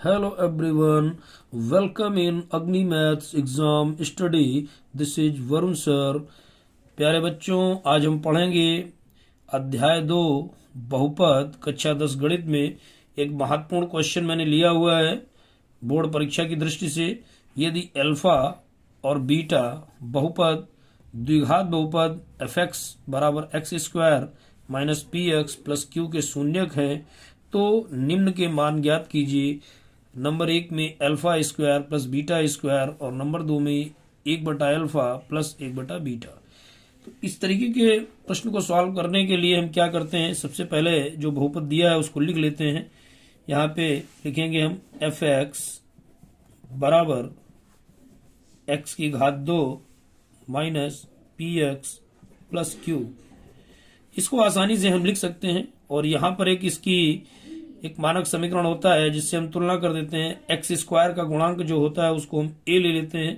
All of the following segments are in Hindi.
Hello everyone, welcome in Agni Maths exam study. This is Varun sir. प्यारे बच्चों, आज हम पढ़ेंगे अध्याय 2 बहुपद कक्षा 10 गणित में। एक महत्वपूर्ण क्वेश्चन मैंने लिया हुआ है बोर्ड परीक्षा की दृष्टि से। यदि अल्फा और बीटा बहुपद द्विघात बहुपद एफ एक्स बराबर x square minus P x plus Q के शून्यक है तो निम्न के मान ज्ञात कीजिए। नंबर 1 में alpha square plus beta square और नंबर 2 में 1/अल्फा प्लस 1/बीटा। तो इस तरीके के प्रश्न को सॉल्व करने के लिए हम क्या करते हैं, सबसे पहले जो बहुपद दिया है उसको लिख लेते हैं। यहाँ पे लिखेंगे हम एफ एक्स बराबर एक्स की घात 2 minus P x plus Q. इसको आसानी से हम लिख सकते हैं और यहाँ पर एक मानक समीकरण होता है जिससे हम तुलना कर देते हैं। एक्स स्क्वायर का गुणांक जो होता है उसको हम ए ले लेते हैं,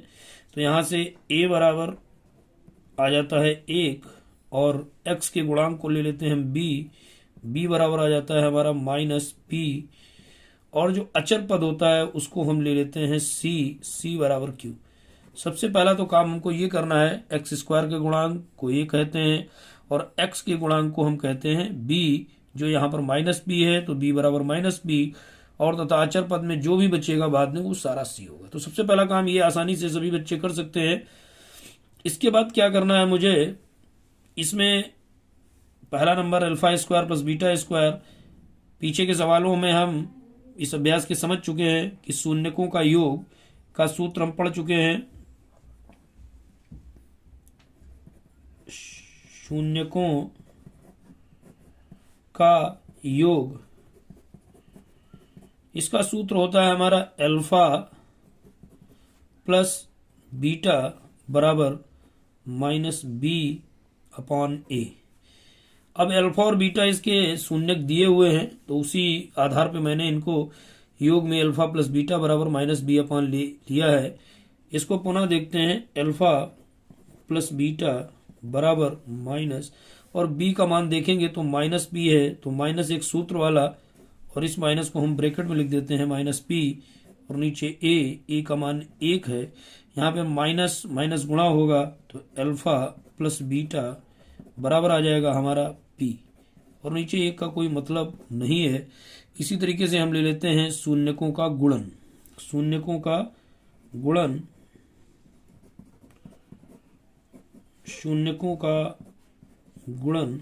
तो यहाँ से ए बराबर आ जाता है 1 और एक्स के गुणांक को ले लेते हैं हम बी बराबर आ जाता है हमारा माइनस पी और जो अचर पद होता है उसको हम ले लेते हैं सी बराबर क्यू। सबसे पहला तो काम हमको ये करना है, एक्स स्क्वायर के गुणांक को ए कहते हैं और एक्स के गुणांक को हम कहते हैं बी, जो यहाँ पर माइनस बी है तो बी बराबर माइनस बी और तथा अचर पद में जो भी बचेगा बाद में वो सारा सी होगा। तो सबसे पहला काम ये आसानी से सभी बच्चे कर सकते हैं। इसके बाद क्या करना है मुझे, इसमें पहला number alpha square plus beta square, पीछे के सवालों में हम इस अभ्यास के समझ चुके हैं कि शून्यकों का योग का सूत्र हम पढ़ चुके हैं। शून्यकों का योग, इसका सूत्र होता है हमारा अल्फा प्लस बीटा बराबर माइनस बी अपॉन ए। अब अल्फा और बीटा इसके शून्यक दिए हुए हैं तो उसी आधार पे मैंने इनको योग में अल्फा प्लस बीटा बराबर माइनस बी अपॉन लिया है। इसको पुनः देखते हैं, अल्फा प्लस बीटा बराबर माइनस और b का मान देखेंगे तो माइनस बी है, तो माइनस एक सूत्र वाला और इस माइनस को हम ब्रैकेट में लिख देते हैं माइनस p और नीचे a का मान 1 है। यहाँ पे माइनस माइनस गुणा होगा तो अल्फा प्लस बीटा बराबर आ जाएगा हमारा p और नीचे 1 का कोई मतलब नहीं है। इसी तरीके से हम ले लेते हैं शून्यकों का गुणन। शून्यकों का गुणन, शून्यकों का गुणन,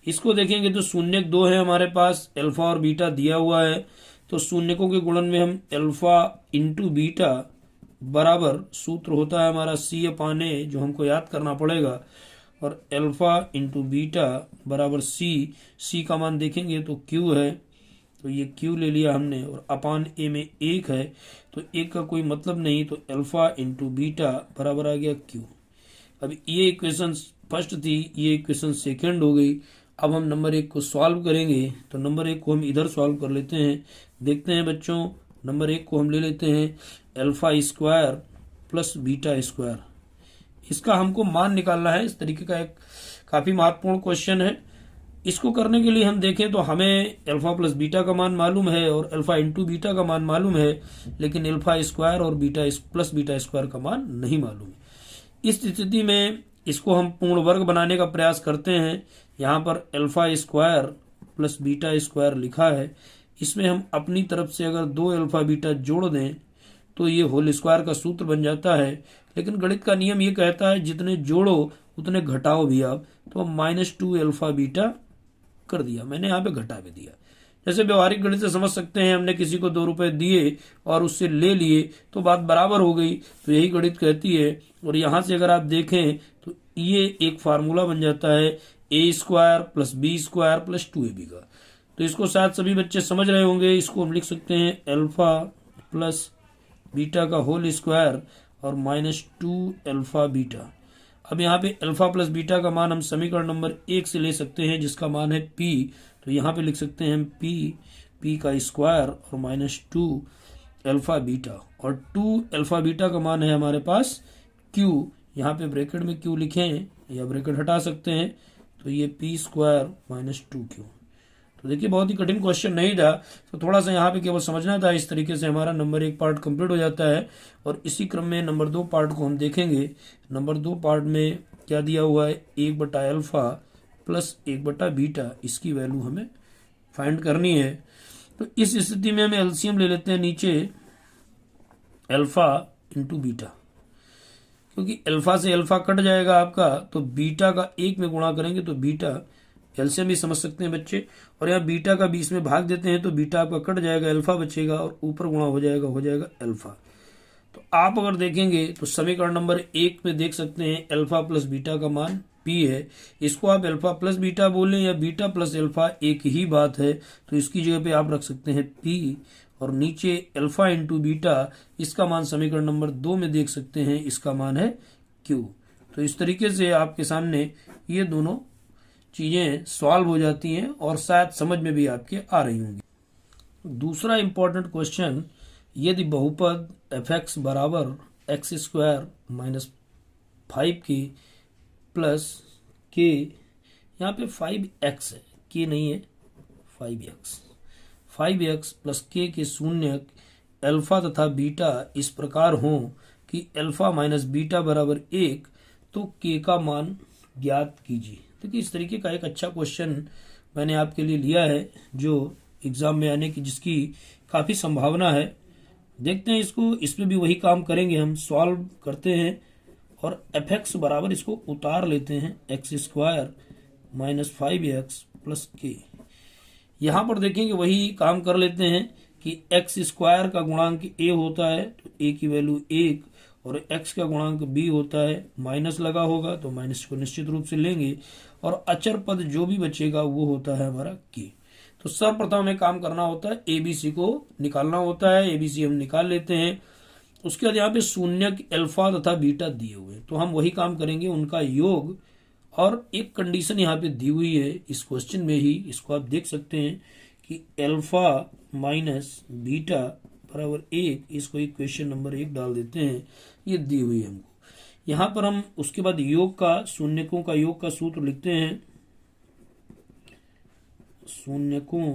इसको देखेंगे तो शून्यक 2 है हमारे पास, अल्फा और बीटा दिया हुआ है, तो शून्यकों के गुणन में हम अल्फा इंटू बीटा बराबर सूत्र होता है हमारा सी अपान ए, जो हमको याद करना पड़ेगा, और अल्फा इंटू बीटा बराबर सी का मान देखेंगे तो क्यू है, तो ये क्यू ले लिया हमने और अपान ए में 1 है तो 1 का कोई मतलब नहीं, तो अल्फा इंटू बीटा बराबर आ गया क्यू। अब ये इक्वेशन फर्स्ट थी, ये इक्वेशन सेकंड हो गई। अब हम नंबर 1 को सॉल्व करेंगे, तो नंबर 1 को हम इधर सॉल्व कर लेते हैं। देखते हैं बच्चों, नंबर 1 को हम ले लेते हैं alpha square plus beta square. इसका हमको मान निकालना है। इस तरीके का एक काफी महत्वपूर्ण क्वेश्चन है। इसको करने के लिए हम देखें तो हमें अल्फा प्लस बीटा का मान मालूम है और अल्फा इंटू बीटा का मान मालूम है, लेकिन अल्फा स्क्वायर और बीटा प्लस बीटा स्क्वायर का मान नहीं मालूम है। इस स्थिति में इसको हम पूर्ण वर्ग बनाने का प्रयास करते हैं। यहाँ पर alpha square plus beta square लिखा है, इसमें हम अपनी तरफ से अगर 2 अल्फा बीटा जोड़ दें तो ये होल स्क्वायर का सूत्र बन जाता है। लेकिन गणित का नियम ये कहता है जितने जोड़ो उतने घटाओ भी आप, तो -2 अल्फा बीटा कर दिया, मैंने यहाँ पे घटा भी दिया। जैसे व्यवहारिक गणित से समझ सकते हैं, हमने किसी को 2 रुपए दिए और उससे ले लिए तो बात बराबर हो गई, तो यही गणित कहती है। और यहाँ से अगर आप देखें तो ये एक फार्मूला बन जाता है a square plus b square plus 2ab का। तो इसको शायद सभी बच्चे समझ रहे होंगे। इसको हम लिख सकते हैं अल्फा प्लस बीटा का होल स्क्वायर और -2 अल्फा बीटा। अब यहाँ पे अल्फा प्लस बीटा का मान हम समीकरण नंबर 1 से ले सकते हैं जिसका मान है p, तो यहाँ पे लिख सकते हैं p का स्क्वायर और -2 अल्फा बीटा और 2 अल्फा बीटा का मान है हमारे पास q। यहाँ पे ब्रैकेट में q लिखें या ब्रैकेट हटा सकते हैं, तो ये p² -2q, तो देखिए बहुत ही कठिन क्वेश्चन नहीं था, तो थोड़ा सा यहाँ पे केवल समझना था। इस तरीके से हमारा नंबर 1 पार्ट कंप्लीट हो जाता है और इसी क्रम में नंबर 2 पार्ट को हम देखेंगे। नंबर 2 पार्ट में क्या दिया हुआ है, 1/अल्फा प्लस 1/बीटा, इसकी वैल्यू हमें फाइंड करनी है। तो इस स्थिति में हमें एलसीएम ले लेते हैं नीचे अल्फा इंटू बीटा, क्योंकि अल्फा से अल्फा कट जाएगा आपका, तो बीटा का 1 में गुणा करेंगे तो बीटा, एलसीएम भी समझ सकते हैं बच्चे, और यहाँ बीटा का 20 में भाग देते हैं तो बीटा आपका कट जाएगा, अल्फा बचेगा और ऊपर गुणा हो जाएगा अल्फा। तो आप अगर देखेंगे तो समीकरण नंबर 1 में देख सकते हैं अल्फा प्लस बीटा का मान पी है। इसको आप अल्फा प्लस बीटा बोलें या बीटा प्लस अल्फा, एक ही बात है, तो इसकी जगह पे आप रख सकते हैं पी, और नीचे अल्फा इंटू बीटा, इसका मान समीकरण नंबर 2 में देख सकते हैं, इसका मान है क्यू। तो इस तरीके से आपके सामने ये दोनों चीजें सॉल्व हो जाती हैं और शायद समझ में भी आपके आ रही होंगी। दूसरा इंपॉर्टेंट क्वेश्चन, यदि बहुपद एफ एक्स बराबर x square minus 5k plus के, यहाँ पे 5x है, के नहीं है, 5x प्लस के शून्यक अल्फा तथा बीटा इस प्रकार हो कि अल्फा माइनस बीटा बराबर 1, तो के का मान ज्ञात कीजिए। देखिए इस तरीके का एक अच्छा क्वेश्चन मैंने आपके लिए लिया है जो एग्जाम में आने की जिसकी काफी संभावना है। देखते हैं इसको, इसमें भी वही काम करेंगे, हम सॉल्व करते हैं और एफ एक्स बराबर इसको उतार लेते हैं x square minus 5x plus के। यहां पर देखेंगे वही काम कर लेते हैं कि एक्स स्क्वायर का गुणांक a होता है तो a की वैल्यू 1, और x का गुणांक b होता है, माइनस लगा होगा तो माइनस को निश्चित रूप से लेंगे, और अचर पद जो भी बचेगा वो होता है हमारा k। तो सर्वप्रथम हमें काम करना होता है एबीसी को निकालना होता है, एबीसी हम निकाल लेते हैं। उसके बाद यहाँ पे शून्यक अल्फा तथा बीटा दिए हुए, तो हम वही काम करेंगे, उनका योग, और एक कंडीशन यहाँ पे दी हुई है इस क्वेश्चन में ही, इसको आप देख सकते हैं कि अल्फा माइनस बीटा बराबर 1, इसको इक्वेशन नंबर 1 डाल देते हैं, ये दी हुई है हमको। यहाँ पर हम उसके बाद योग का, शून्यकों का योग का सूत्र लिखते हैं, शून्यकों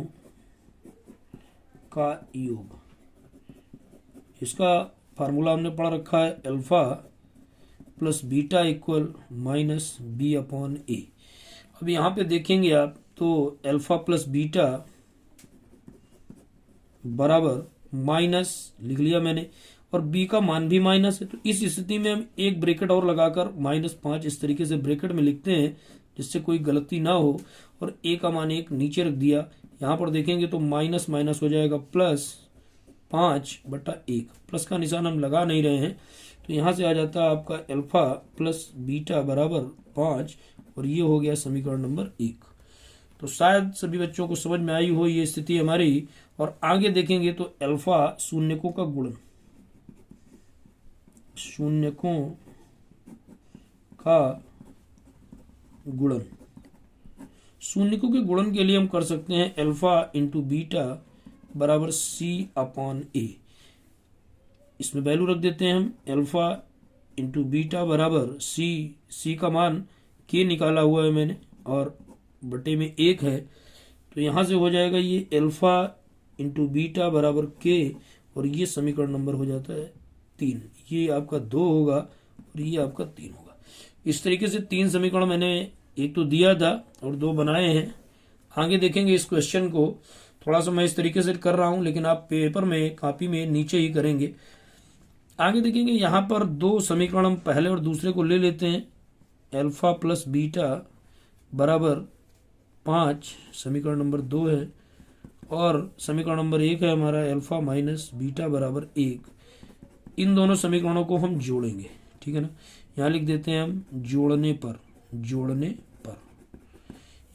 का योग, इसका फार्मूला हमने पढ़ रखा है, alpha plus beta equal minus b upon a. अब यहाँ पे देखेंगे आप तो अल्फा प्लस बीटा बराबर माइनस लिख लिया मैंने, और b का मान भी माइनस है, तो इस स्थिति में हम एक ब्रैकेट और लगाकर -5 इस तरीके से ब्रैकेट में लिखते हैं जिससे कोई गलती ना हो, और a का मान 1 नीचे रख दिया। यहाँ पर देखेंगे तो माइनस माइनस हो जाएगा प्लस 5/1, प्लस का निशान हम लगा नहीं रहे हैं, तो यहाँ से आ जाता है आपका अल्फा प्लस बीटा बराबर 5, और ये हो गया समीकरण नंबर 1। तो शायद सभी बच्चों को समझ में आई हो ये स्थिति हमारी। और आगे देखेंगे तो अल्फा शून्यकों का गुणन, शून्यकों का गुणन, शून्यकों के गुणन के लिए हम कर सकते हैं अल्फा इंटू बीटा बराबर c अपॉन ए। इसमें वैल्यू रख देते हैं हम, अल्फा इंटू बीटा बराबर c का मान k निकाला हुआ है मैंने और बटे में 1 है, तो यहां से हो जाएगा ये अल्फा इंटू बीटा बराबर k, और ये समीकरण नंबर हो जाता है 3। ये आपका 2 होगा और ये आपका 3 होगा। इस तरीके से 3 समीकरण मैंने एक तो दिया था और 2 बनाए हैं। आगे देखेंगे इस क्वेश्चन को, थोड़ा सा मैं इस तरीके से कर रहा हूं लेकिन आप पेपर में कापी में नीचे ही करेंगे। आगे देखेंगे यहाँ पर 2 समीकरण हम पहले और दूसरे को ले लेते हैं, अल्फा प्लस बीटा बराबर 5 समीकरण नंबर 2 है, और समीकरण नंबर 1 है हमारा अल्फा माइनस बीटा बराबर 1। इन दोनों समीकरणों को हम जोड़ेंगे, ठीक है ना। यहाँ लिख देते हैं हम जोड़ने पर,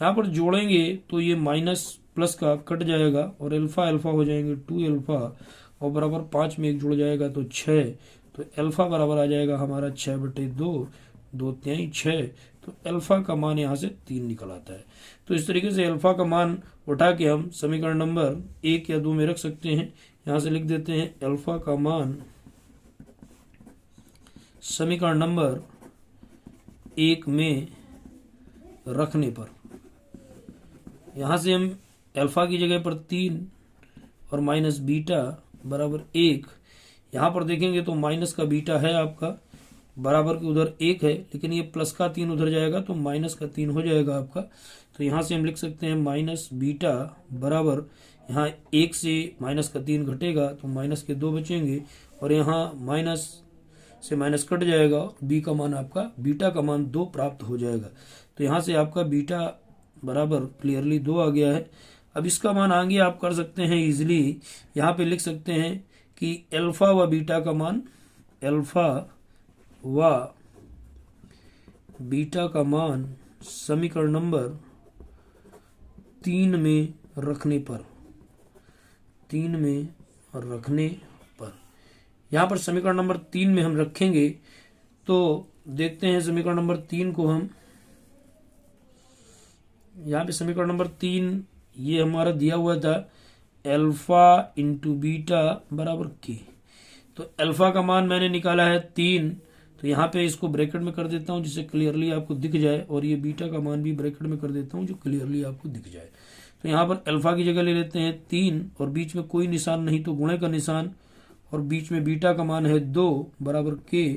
यहाँ पर जोड़ेंगे तो ये माइनस प्लस का कट जाएगा और अल्फा अल्फा हो जाएंगे 2 अल्फा, और बराबर 5 में 1 जुड़ जाएगा तो 6, तो अल्फा बराबर आ जाएगा हमारा 6/2, 2 3 6, तो अल्फा का मान यहाँ से 3 निकल आता है। तो इस तरीके से अल्फा का मान उठा के हम समीकरण नंबर 1 या 2 में रख सकते हैं। यहाँ से लिख देते हैं अल्फा का मान समीकरण नंबर 1 में रखने पर, यहाँ से हम अल्फा की जगह पर 3 और माइनस बीटा बराबर 1। यहाँ पर देखेंगे तो माइनस का बीटा है आपका बराबर के उधर 1 है, लेकिन ये प्लस का 3 उधर जाएगा तो माइनस का 3 हो जाएगा आपका। तो यहाँ से हम लिख सकते हैं माइनस बीटा बराबर, यहाँ 1 से माइनस का 3 घटेगा तो माइनस के 2 बचेंगे और यहाँ माइनस से माइनस कट जाएगा, बी का मान आपका बीटा का मान 2 प्राप्त हो जाएगा। तो यहाँ से आपका बीटा बराबर क्लियरली 2 आ गया है। अब इसका मान आगे आप कर सकते हैं इजिली, यहाँ पे लिख सकते हैं कि अल्फा व बीटा का मान, अल्फा व बीटा का मान समीकरण नंबर 3 में रखने पर, 3 में रखने पर, यहाँ पर समीकरण नंबर 3 में हम रखेंगे तो देखते हैं समीकरण नंबर 3 को हम, यहाँ पे समीकरण नंबर 3 ये हमारा दिया हुआ था अल्फा इंटू बीटा बराबर के। तो अल्फा का मान मैंने निकाला है 3, तो यहाँ पे इसको ब्रैकेट में कर देता हूँ जिससे क्लियरली आपको दिख जाए, और ये बीटा का मान भी ब्रैकेट में कर देता हूँ जो क्लियरली आपको दिख जाए। तो यहाँ पर अल्फा की जगह ले लेते हैं 3 और बीच में कोई निशान नहीं तो गुणे का निशान, और बीच में बीटा का मान है 2 बराबर के।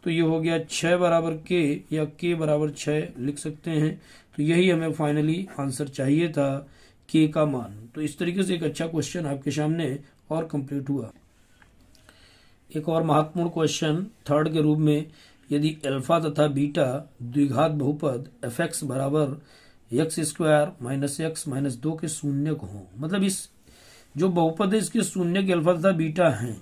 तो ये हो गया 6 बराबर के या के बराबर 6 लिख सकते हैं। तो यही हमें फाइनली आंसर चाहिए था, के का मान। तो इस तरीके से एक अच्छा क्वेश्चन आपके सामने और कंप्लीट हुआ। एक और महत्वपूर्ण क्वेश्चन थर्ड के रूप में, यदि अल्फा तथा बीटा द्विघात बहुपद एफ एक्स बराबर x square minus x minus 2 के शून्यक हों, मतलब इस जो बहुपद है इसके शून्यक अल्फा तथा बीटा हैं,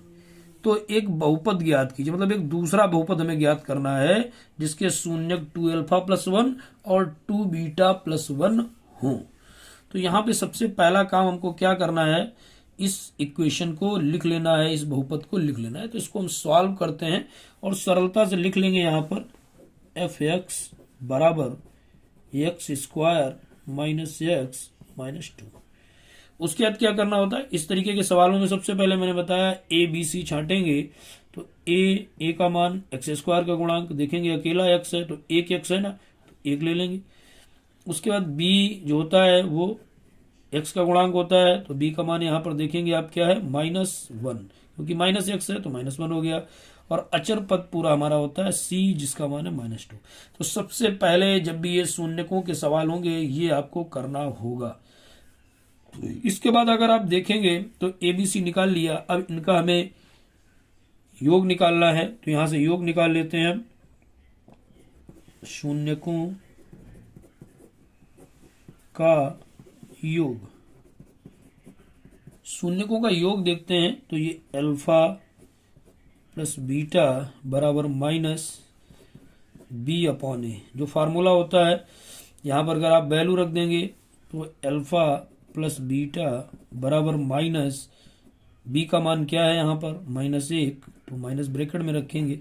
तो एक बहुपद ज्ञात कीजिए, मतलब एक दूसरा बहुपद हमें ज्ञात करना है जिसके शून्यक 2 अल्फा प्लस 1 और 2 बीटा प्लस 1 हों। तो यहाँ पे सबसे पहला काम हमको क्या करना है, इस इक्वेशन को लिख लेना है, इस बहुपद को लिख लेना है। तो इसको हम सॉल्व करते हैं और सरलता से लिख लेंगे यहाँ पर एफ एक्स बराबर x square minus x minus 2। उसके बाद क्या करना होता है, इस तरीके के सवालों में सबसे पहले मैंने बताया ए बी सी छांटेंगे। तो ए का मान एक्स स्क्वायर का गुणांक देखेंगे, अकेला एक्स है तो एक एक्स है ना, तो 1 ले लेंगे। उसके बाद बी जो होता है वो एक्स का गुणांक होता है, तो बी का मान यहाँ पर देखेंगे आप क्या है -1, क्योंकि माइनस एक्स है तो -1 हो गया। और अचर पद पूरा हमारा होता है सी जिसका मान है -2। तो सबसे पहले जब भी ये शून्यकों के सवाल होंगे ये आपको करना होगा। इसके बाद अगर आप देखेंगे तो एबीसी निकाल लिया, अब इनका हमें योग निकालना है। तो यहां से योग निकाल लेते हैं, शून्यकों का योग, शून्यकों का योग देखते हैं। तो ये अल्फा प्लस बीटा बराबर माइनस बी अपॉन ए, जो फार्मूला होता है यहाँ पर अगर आप वैल्यू रख देंगे तो अल्फा प्लस बीटा बराबर माइनस बी का मान क्या है यहाँ पर -1, तो माइनस ब्रैकेट में रखेंगे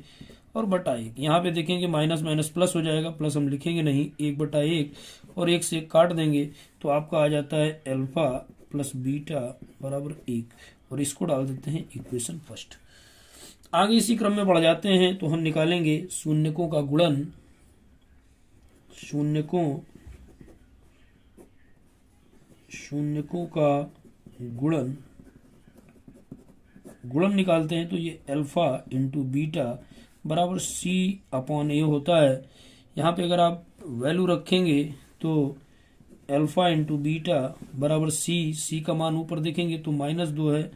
और बटा 1। यहाँ पे देखेंगे माइनस माइनस प्लस हो जाएगा, प्लस हम लिखेंगे नहीं, 1/1 और 1 से काट देंगे तो आपका आ जाता है अल्फा प्लस बीटा बराबर 1, और इसको डाल देते हैं इक्वेशन फर्स्ट। आगे इसी क्रम में बढ़ जाते हैं तो हम निकालेंगे शून्यकों का गुणन, शून्यकों का गुणन निकालते हैं। तो ये अल्फा इंटू बीटा बराबर सी अपॉन ए होता है। यहाँ पे अगर आप वैल्यू रखेंगे तो अल्फा इंटू बीटा बराबर सी का मान ऊपर देखेंगे तो -2 है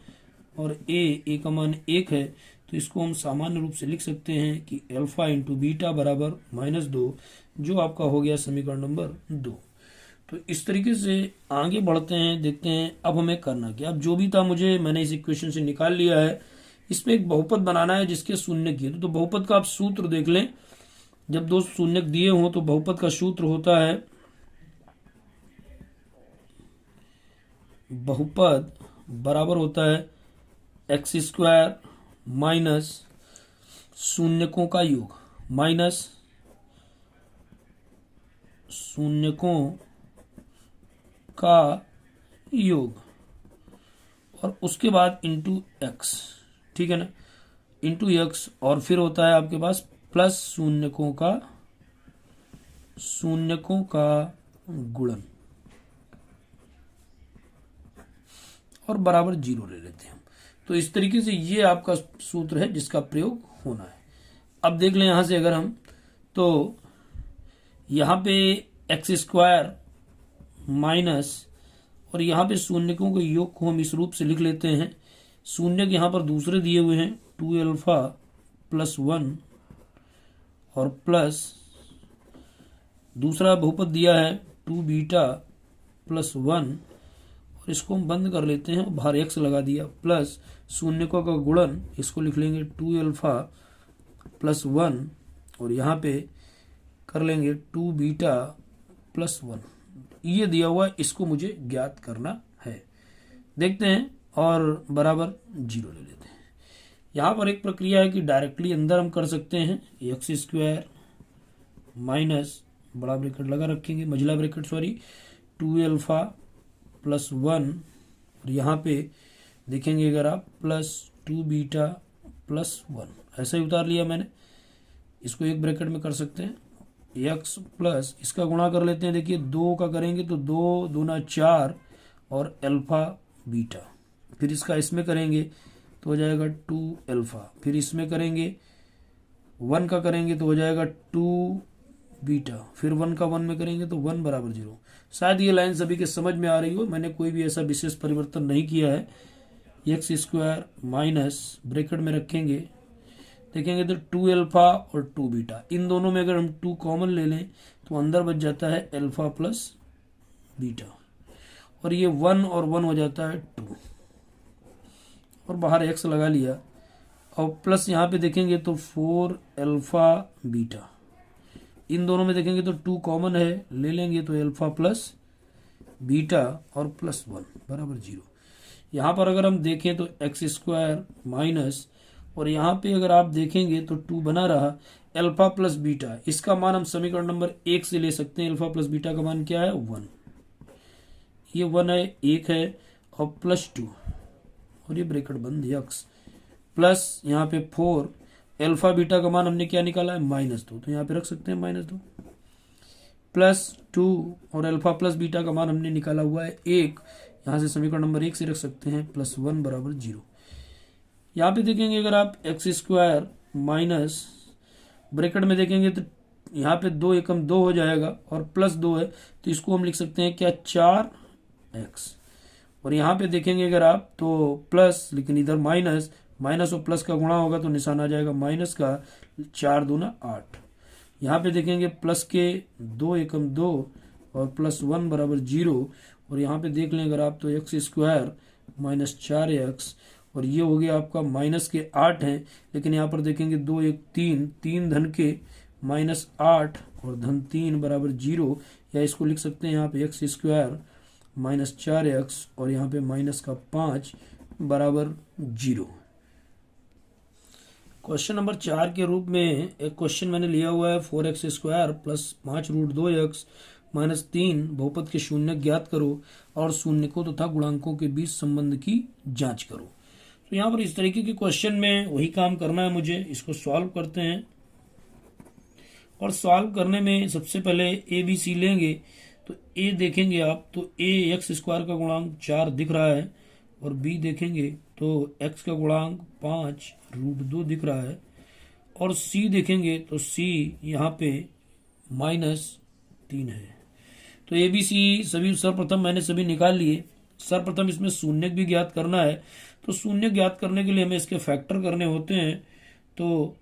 और ए का मान 1 है। तो इसको हम सामान्य रूप से लिख सकते हैं कि अल्फा इंटू बीटा बराबर -2, जो आपका हो गया समीकरण नंबर 2। तो इस तरीके से आगे बढ़ते हैं, देखते हैं अब हमें करना क्या। अब जो भी था मैंने इस इक्वेशन से निकाल लिया है, इसमें एक बहुपद बनाना है जिसके शून्यक दिए। तो बहुपद का आप सूत्र देख लें, जब 2 शून्यक दिए हों तो बहुपद का सूत्र होता है, बहुपद बराबर होता है एक्स स्क्वायर माइनस शून्यकों का योग माइनस शून्यकों का योग और उसके बाद इंटू एक्स, ठीक है ना, इंटू एक्स, और फिर होता है आपके पास प्लस शून्यकों का गुणन। और बराबर 0 ले लेते हैं हम। तो इस तरीके से ये आपका सूत्र है जिसका प्रयोग होना है। अब देख लें यहां से अगर हम, तो यहां पे एक्स स्क्वायर माइनस और यहाँ पे शून्यकों के योग को हम इस रूप से लिख लेते हैं। शून्यक यहाँ पर दूसरे दिए हुए हैं 2 अल्फा प्लस 1 और प्लस दूसरा बहुपद दिया है 2 बीटा प्लस 1 और इसको हम बंद कर लेते हैं, बाहर एक्स लगा दिया, प्लस शून्यकों का गुणन, इसको लिख लेंगे 2 अल्फा प्लस 1 और यहाँ पे कर लेंगे 2 बीटा प्लस 1। ये दिया हुआ है, इसको मुझे ज्ञात करना है। देखते हैं और बराबर 0 ले लेते हैं। यहाँ पर एक प्रक्रिया है कि डायरेक्टली अंदर हम कर सकते हैं, एक्स स्क्वायर माइनस बड़ा ब्रैकेट लगा रखेंगे, मझला ब्रैकेट सॉरी, 2 अल्फा प्लस 1 और यहाँ पे देखेंगे अगर आप प्लस 2 बीटा प्लस 1, ऐसा ही उतार लिया मैंने। इसको एक ब्रैकेट में कर सकते हैं, एक्स प्लस इसका गुणा कर लेते हैं। देखिए 2 का करेंगे तो 2 दूना 4 और अल्फा बीटा, फिर इसका इसमें करेंगे तो हो जाएगा 2 अल्फा, फिर इसमें करेंगे 1 का करेंगे तो हो जाएगा 2 बीटा, फिर 1 का 1 में करेंगे तो 1 बराबर 0। शायद ये लाइन सभी के समझ में आ रही हो, मैंने कोई भी ऐसा विशेष परिवर्तन नहीं किया है। एक्स स्क्वायर माइनस ब्रैकेट में रखेंगे, देखेंगे तो 2 अल्फा और 2 बीटा, इन दोनों में अगर हम 2 कॉमन ले लें तो अंदर बच जाता है अल्फा प्लस बीटा और ये 1 और 1 हो जाता है 2 और बाहर एक्स लगा लिया और प्लस यहाँ पे देखेंगे तो 4 अल्फा बीटा, इन दोनों में देखेंगे तो 2 कॉमन है, ले लेंगे तो अल्फा प्लस बीटा और प्लस 1 बराबर 0। यहाँ पर अगर हम देखें तो एक्स स्क्वायर माइनस और यहाँ पे अगर आप देखेंगे तो 2 बना रहा, अल्फा प्लस बीटा, इसका मान हम समीकरण नंबर 1 से ले सकते हैं। अल्फा प्लस बीटा का मान क्या है 1, ये 1 है, 1 है और प्लस 2 और ये ब्रैकेट बंद एक्स प्लस यहाँ पे 4, अल्फा बीटा का मान हमने क्या निकाला है -2, तो यहाँ पे रख सकते हैं -2 प्लस 2 और अल्फा प्लस बीटा का मान हमने निकाला हुआ है 1, यहाँ से समीकरण नंबर 1 से रख सकते हैं प्लस 1 बराबर 0। यहाँ पे देखेंगे अगर आप एक्स स्क्वायर माइनस ब्रैकेट में देखेंगे तो यहाँ पे 2 एकम 2 हो जाएगा और प्लस 2 है तो इसको हम लिख सकते हैं क्या 4x और यहाँ पे देखेंगे अगर आप तो प्लस, लेकिन इधर माइनस, माइनस और प्लस का गुणा होगा तो निशान आ जाएगा माइनस का, 4 दूना 8। यहाँ पे देखेंगे प्लस के 2 एकम 2 और प्लस 1 बराबर 0 और यहाँ पे देख लें अगर आप तो एक्स स्क्वायर माइनस 4x और ये हो गया आपका माइनस के 8 है, लेकिन यहाँ पर देखेंगे 2 1 3, 3 धन के -8 और धन 3 बराबर 0, या इसको लिख सकते हैं यहाँ पे एक्स स्क्वायर माइनस 4x और यहाँ पे माइनस का 5 बराबर 0। क्वेश्चन नंबर 4 के रूप में एक क्वेश्चन मैंने लिया हुआ है 4x square plus 5√2x minus 3 बहुपद के शून्य ज्ञात करो और शून्यकों तथा गुणांकों के बीच संबंध की जांच करो। तो यहाँ पर इस तरीके के क्वेश्चन में वही काम करना है मुझे। इसको सॉल्व करते हैं और सॉल्व करने में सबसे पहले ए बी सी लेंगे तो ए देखेंगे आप तो ए एक्स स्क्वायर का गुणांक 4 दिख रहा है और बी देखेंगे तो एक्स का गुणांक 5√2 दिख रहा है और सी देखेंगे तो सी यहाँ पे -3 है। तो ए बी सी सभी सर्वप्रथम मैंने सभी निकाल लिए। सर्वप्रथम इसमें शून्य भी ज्ञात करना है, तो शून्य ज्ञात करने के लिए हमें इसके फैक्टर करने होते हैं। तो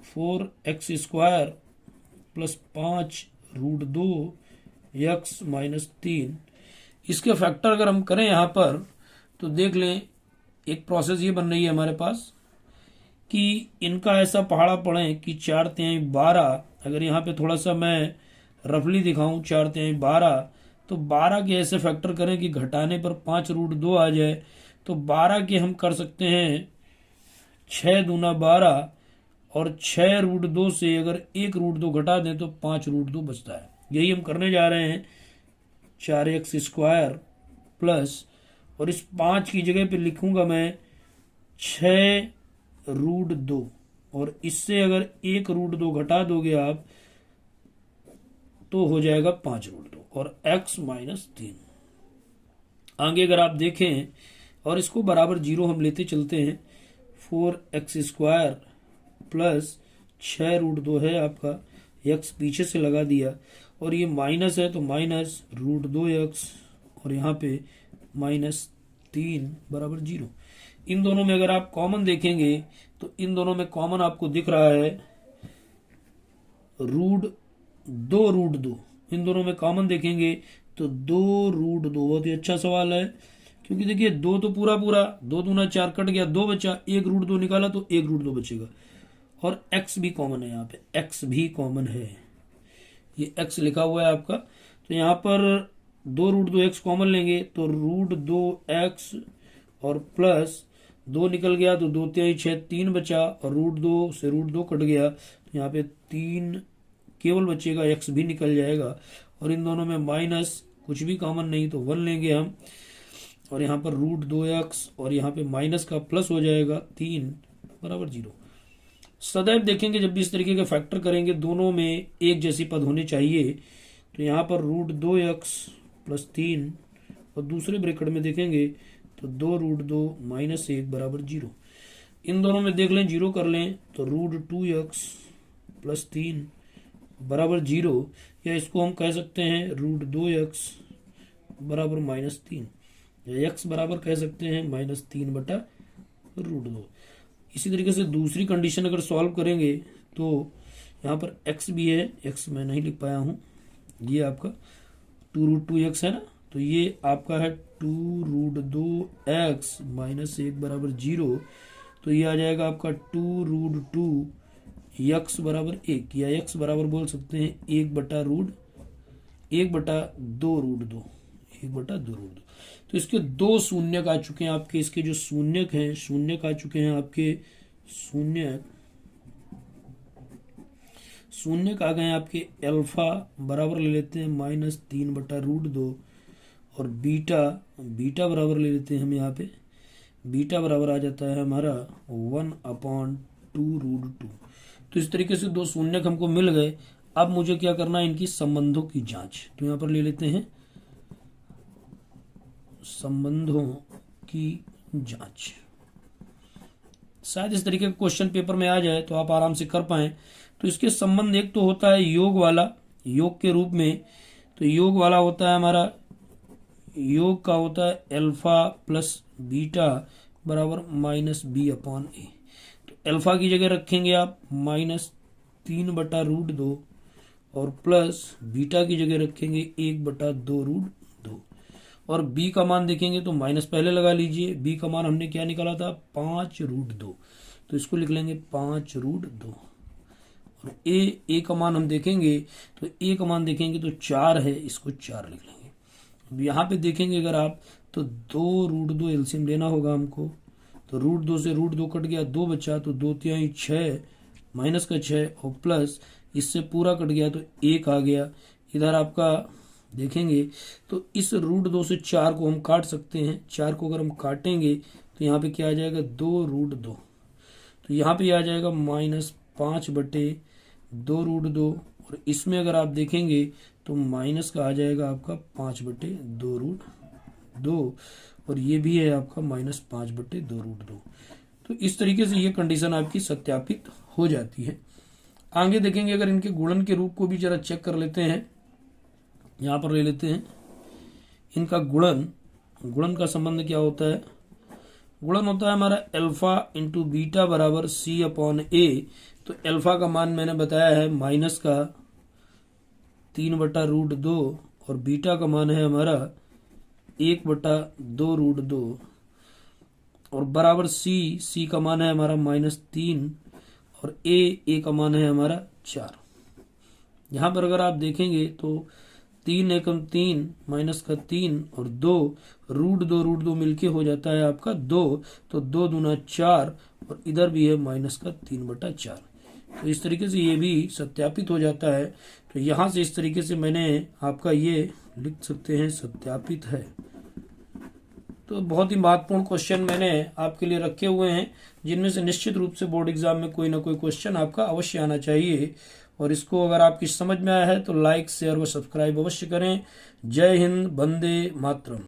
4x square plus 5√2x minus 3, इसके फैक्टर अगर हम करें यहाँ पर तो देख लें एक प्रोसेस ये बन रही है हमारे पास कि इनका ऐसा पहाड़ा पड़े कि 4/12, अगर यहाँ पे थोड़ा सा मैं रफली दिखाऊं 4/12, तो 12 के ऐसे फैक्टर करें कि घटाने पर 5√2 आ जाए। तो 12 के हम कर सकते हैं 6 दूना 12 और 6√2 से अगर 1√2 घटा दें तो 5√2 बचता है। यही हम करने जा रहे हैं। 4x स्क्वायर प्लस और इस 5 की जगह पे लिखूंगा मैं 6√2 और इससे अगर 1√2 घटा दोगे आप तो हो जाएगा 5√2 और x -3। आगे अगर आप देखें और इसको बराबर 0 हम लेते चलते हैं। 4x² प्लस 6√2 है आपका, x पीछे से लगा दिया, और ये माइनस है तो माइनस √2x, और यहाँ पे -3 बराबर 0। इन दोनों में अगर आप कॉमन देखेंगे तो इन दोनों में कॉमन आपको दिख रहा है √2। इन दोनों में कॉमन देखेंगे तो 2√2। बहुत ही अच्छा सवाल है, क्योंकि देखिए 2 तो पूरा 2 दूना 4 कट गया, 2 बचा, 1√2 निकाला तो 1√2 बचेगा, और x भी कॉमन है, यहाँ पे x भी कॉमन है, ये x लिखा हुआ है आपका। तो यहाँ पर 2√2x कॉमन लेंगे तो √2x और प्लस 2 निकल गया तो 2 3 6 3 बचा, और √2 से √2 कट गया तो यहाँ पे 3 केवल बचेगा, x भी निकल जाएगा, और इन दोनों में माइनस कुछ भी कॉमन नहीं तो 1 लेंगे हम, और यहाँ पर √2x और यहाँ पे माइनस का प्लस हो जाएगा 3 बराबर 0। सदैव देखेंगे जब भी इस तरीके के फैक्टर करेंगे दोनों में एक जैसी पद होने चाहिए। तो यहाँ पर √2x प्लस 3, और दूसरे ब्रैकेट में देखेंगे तो 2√2 - 1 बराबर 0। इन दोनों में देख लें 0 कर लें तो √2x प्लस 3 बराबर 0, या इसको हम कह सकते हैं √2x बराबर -3, या x बराबर कह सकते हैं -3 बटा √2। इसी तरीके से दूसरी कंडीशन अगर सॉल्व करेंगे तो यहाँ पर x भी है, x मैं नहीं लिख पाया हूँ, ये आपका 2√2x है ना, तो ये आपका है 2√2x -1 बराबर 0, तो ये आ जाएगा आपका 2√2x बराबर 1, या x बराबर बोल सकते हैं 1/2√2। तो इसके 2 शून्यक आ चुके हैं आपके, इसके जो शून्यक हैं शून्यक आ चुके हैं आपके, शून्यक आ गए आपके। अल्फा बराबर ले लेते हैं -3/√2, और बीटा बराबर ले लेते हैं हम, यहाँ पे बीटा बराबर आ जाता है हमारा 1/2√2। तो इस तरीके से 2 शून्यक हमको मिल गए। अब मुझे क्या करना है, इनकी संबंधों की जांच। तो यहाँ पर ले लेते हैं संबंधों की जांच। शायद इस तरीके का क्वेश्चन पेपर में आ जाए तो आप आराम से कर पाएं। तो इसके संबंध एक तो होता है योग वाला, योग के रूप में। तो योग वाला होता है हमारा, योग का होता है अल्फा प्लस बीटा बराबर -b/a। तो अल्फा की जगह रखेंगे आप -3/√2, और प्लस बीटा की जगह रखेंगे 1/2√2, और b का मान देखेंगे तो माइनस पहले लगा लीजिए। b का मान हमने क्या निकाला था, 5√2, तो इसको लिख लेंगे 5√2। और a का मान हम देखेंगे तो a का मान देखेंगे तो 4 है, इसको 4 लिख लेंगे। अब यहाँ पे देखेंगे अगर आप तो 2√2 एलसीएम लेना होगा हमको। तो √2 से √2 कट गया, 2 बचा, तो 2 3 6 माइनस का 6, और प्लस इससे पूरा कट गया तो 1 आ गया। इधर आपका देखेंगे तो इस √2 से 4 को हम काट सकते हैं। 4 को अगर हम काटेंगे तो यहाँ पे क्या आ जाएगा, 2√2। तो यहाँ पे आ जाएगा -5/2√2, और इसमें अगर आप देखेंगे तो माइनस का आ जाएगा आपका 5/2√2, और ये भी है आपका -5/2√2। तो इस तरीके से ये कंडीशन आपकी सत्यापित हो जाती है। आगे देखेंगे अगर इनके गुणन के रूप को भी जरा चेक कर लेते हैं। यहाँ पर ले लेते हैं इनका गुणन का संबंध क्या होता है। गुणन होता है हमारा अल्फा इंटू बीटा बराबर c/a। तो अल्फा का मान मैंने बताया है माइनस का 3/√2, और बीटा का मान है हमारा 1/2√2, और बराबर c का मान है हमारा -3, और a का मान है हमारा 4। यहाँ पर अगर आप देखेंगे तो 3 एकम 3 माइनस का 3 और 2 √2 मिलके हो जाता है आपका 2, तो 2 दूना 4, और इधर भी है माइनस का 3/4। तो इस तरीके से ये भी सत्यापित हो जाता है। तो यहाँ से इस तरीके से मैंने आपका ये लिख सकते हैं सत्यापित है। तो बहुत ही महत्वपूर्ण क्वेश्चन मैंने आपके लिए रखे हुए हैं, जिनमें से निश्चित रूप से बोर्ड एग्जाम में कोई ना कोई क्वेश्चन आपका अवश्य आना चाहिए। और इसको अगर आपकी समझ में आया है तो लाइक शेयर व सब्सक्राइब अवश्य करें। जय हिंद, वंदे मातरम।